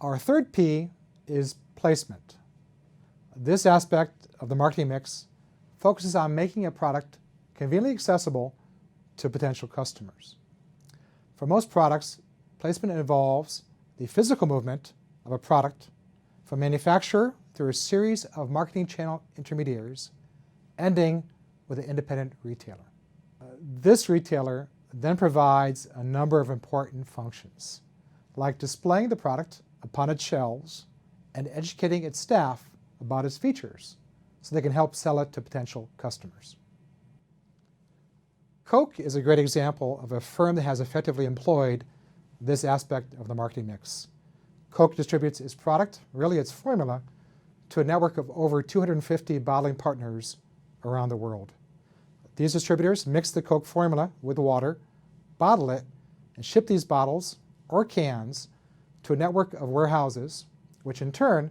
Our third P is placement. This aspect of the marketing mix focuses on making a product conveniently accessible to potential customers. For most products, placement involves the physical movement of a product from manufacturer through a series of marketing channel intermediaries, ending with an independent retailer. This retailer then provides a number of important functions, like displaying the product upon its shelves and educating its staff about its features so they can help sell it to potential customers. Coke is a great example of a firm that has effectively employed this aspect of the marketing mix. Coke distributes its product, really its formula, to a network of over 250 bottling partners around the world. These distributors mix the Coke formula with water, bottle it, and ship these bottles or cans to a network of warehouses, which in turn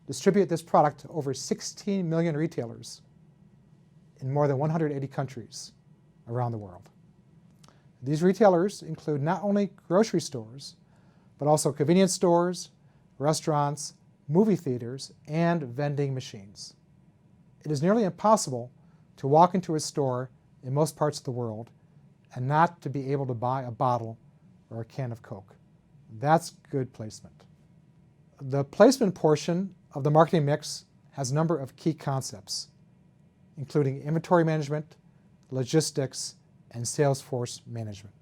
distribute this product to over 16 million retailers in more than 180 countries around the world. These retailers include not only grocery stores, but also convenience stores, restaurants, movie theaters, and vending machines. It is nearly impossible to walk into a store in most parts of the world and not to be able to buy a bottle or a can of Coke. That's good placement. The placement portion of the marketing mix has a number of key concepts, including inventory management, logistics, and sales force management.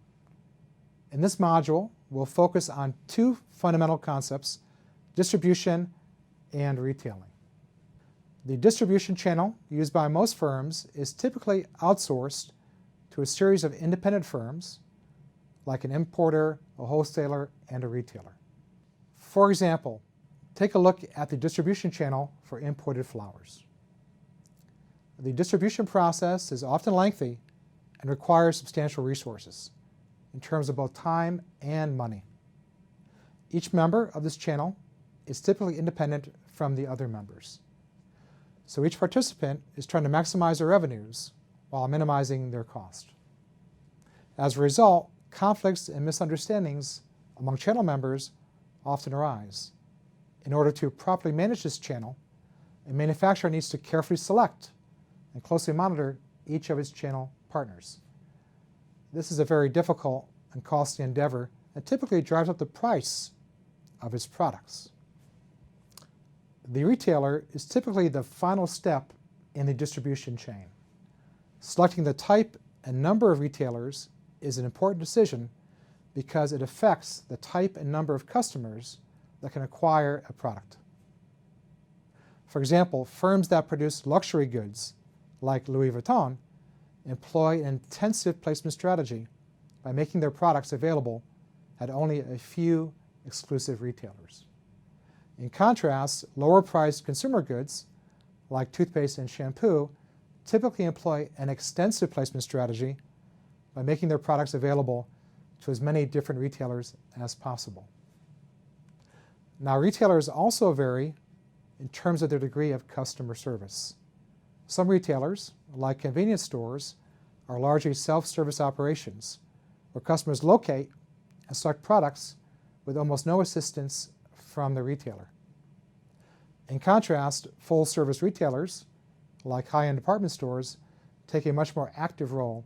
In this module, we'll focus on two fundamental concepts: distribution and retailing. The distribution channel used by most firms is typically outsourced to a series of independent firms, like an importer, a wholesaler, and a retailer. For example, take a look at the distribution channel for imported flowers. The distribution process is often lengthy and requires substantial resources in terms of both time and money. Each member of this channel is typically independent from the other members. So each participant is trying to maximize their revenues while minimizing their cost. As a result, conflicts and misunderstandings among channel members often arise. In order to properly manage this channel, a manufacturer needs to carefully select and closely monitor each of its channel partners. This is a very difficult and costly endeavor that typically drives up the price of its products. The retailer is typically the final step in the distribution chain. Selecting the type and number of retailers is an important decision because it affects the type and number of customers that can acquire a product. For example, firms that produce luxury goods, like Louis Vuitton, employ an intensive placement strategy by making their products available at only a few exclusive retailers. In contrast, lower-priced consumer goods, like toothpaste and shampoo, typically employ an extensive placement strategy by making their products available to as many different retailers as possible. Now, retailers also vary in terms of their degree of customer service. Some retailers, like convenience stores, are largely self-service operations where customers locate and select products with almost no assistance from the retailer. In contrast, full-service retailers, like high-end department stores, take a much more active role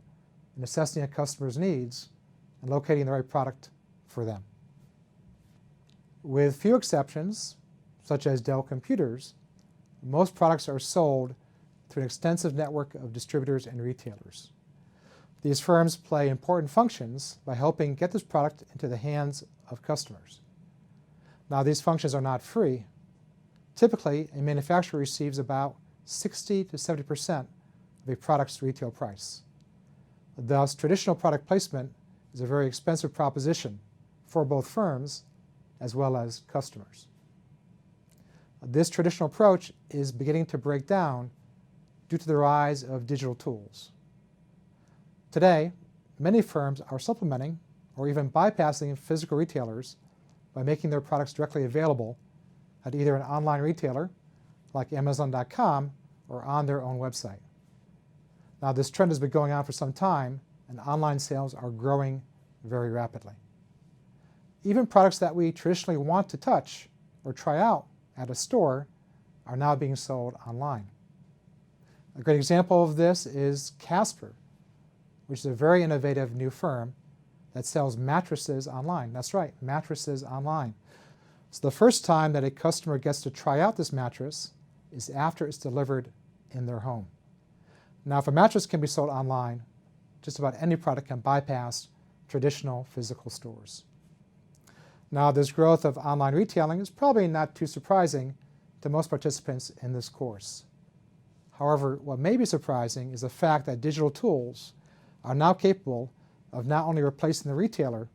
in assessing a customer's needs and locating the right product for them. With few exceptions, such as Dell computers, most products are sold through an extensive network of distributors and retailers. These firms play important functions by helping get this product into the hands of customers. Now, these functions are not free. Typically, a manufacturer receives about 60 to 70% of a product's retail price. Thus, traditional product placement is a very expensive proposition for both firms as well as customers. This traditional approach is beginning to break down due to the rise of digital tools. Today, many firms are supplementing or even bypassing physical retailers by making their products directly available at either an online retailer like Amazon.com or on their own website. Now, this trend has been going on for some time, and online sales are growing very rapidly. even products that we traditionally want to touch or try out at a store are now being sold online. A great example of this is Casper, which is a very innovative new firm that sells mattresses online. That's right, mattresses online. So the first time that a customer gets to try out this mattress is after it's delivered in their home. Now, if a mattress can be sold online, just about any product can bypass traditional physical stores. Now, this growth of online retailing is probably not too surprising to most participants in this course. However, what may be surprising is the fact that digital tools are now capable of not only replacing the retailer,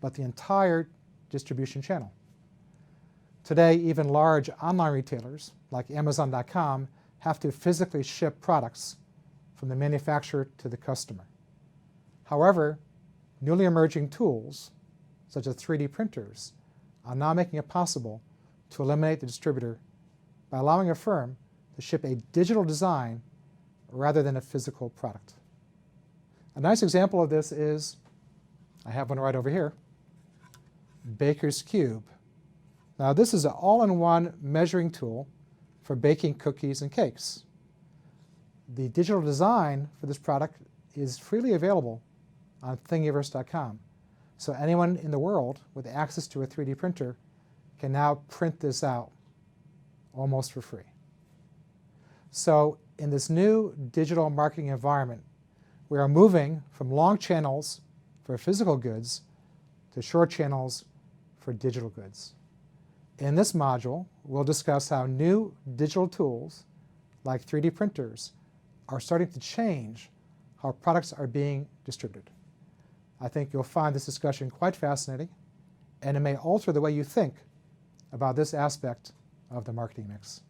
but the entire distribution channel. Today, even large online retailers like Amazon.com have to physically ship products from the manufacturer to the customer. However, newly emerging tools, such as 3D printers, are now making it possible to eliminate the distributor by allowing a firm to ship a digital design rather than a physical product. A nice example of this is, I have one right over here, Baker's Cube. Now, this is an all-in-one measuring tool for baking cookies and cakes. The digital design for this product is freely available on thingiverse.com. So anyone in the world with access to a 3D printer can now print this out almost for free. So in this new digital marketing environment, we are moving from long channels for physical goods to short channels for digital goods. In this module, we'll discuss how new digital tools like 3D printers are starting to change how products are being distributed. I think you'll find this discussion quite fascinating, and it may alter the way you think about this aspect of the marketing mix.